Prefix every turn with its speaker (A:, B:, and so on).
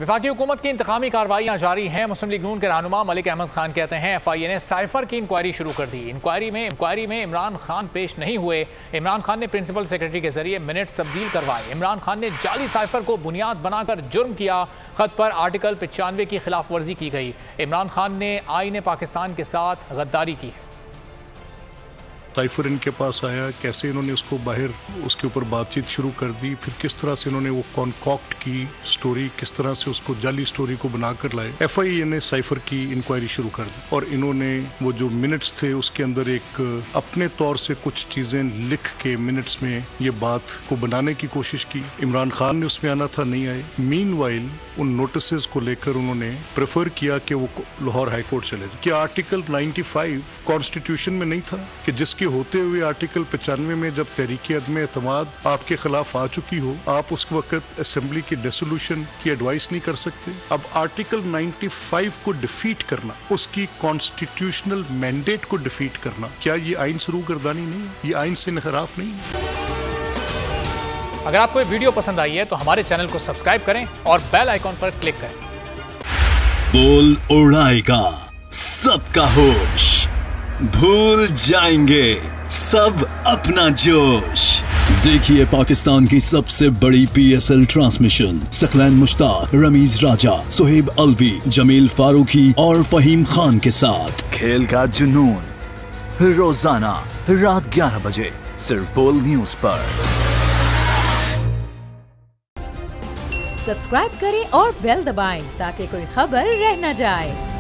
A: वफाकी हुकूमत की इंतकामी कार्रवाइयाँ जारी हैं। मुस्लिम लीग नून के रहनुमा मलिक अहमद खान कहते हैं FIA ने साइफर की इंक्वायरी शुरू कर दी। इंक्वायरी में इमरान खान पेश नहीं हुए। इमरान खान ने प्रिंसिपल सेक्रेटरी के जरिए मिनट्स तब्दील करवाए। इमरान खान ने जाली साइफर को बुनियाद बनाकर जुर्म किया। खत पर आर्टिकल 95 की खिलाफ वर्जी की गई। इमरान खान ने आईने पाकिस्तान के साथ गद्दारी की है।
B: साइफर इनके पास आया, कैसे इन्होंने उसको बाहर उसके ऊपर बातचीत शुरू कर दी, फिर किस तरह से इन्होंने वो कॉन्कॉक्ट की स्टोरी, किस तरह से उसको जाली स्टोरी को बनाकर लाए। FIA ने साइफर की इंक्वायरी शुरू कर दी और इन्होंने वो जो मिनट्स थे उसके अंदर एक अपने तौर से कुछ चीजें लिख के मिनट्स में ये बात को बनाने की कोशिश की। इमरान खान ने उसमें आना था, नहीं आए। मीनवाइल उन नोटिस को लेकर उन्होंने प्रेफर किया कि वो लाहौर हाई कोर्ट चले जाए। क्या आर्टिकल 95 कॉन्स्टिट्यूशन में नहीं था कि जिसके होते हुए आर्टिकल 95 में जब तहरीक अदम एतमाद आपके खिलाफ आ चुकी हो, आप उस वक्त असेंबली की डिसोल्यूशन की एडवाइस नहीं कर सकते। अब आर्टिकल 95 को डिफीट करना, उसकी कॉन्स्टिट्यूशनल मैंडेट को डिफीट करना, क्या ये आइन से रूगर्दानी नहीं है? ये आइन से इनहराफ नहीं है?
A: अगर आपको ये वीडियो पसंद आई है तो हमारे चैनल को सब्सक्राइब करें और बेल आइकॉन पर क्लिक करें।
C: बोल उड़ाएगा सबका होश, भूल जाएंगे सब अपना जोश। देखिए पाकिस्तान की सबसे बड़ी PSL ट्रांसमिशन सकलैन मुश्ताक, रमीज राजा, सुहेब अलवी, जमील फारूकी और फहीम खान के साथ खेल का जुनून रोजाना रात 11 बजे सिर्फ बोल न्यूज पर।
D: सब्सक्राइब करें और बेल दबाएं ताकि कोई खबर रह न जाए।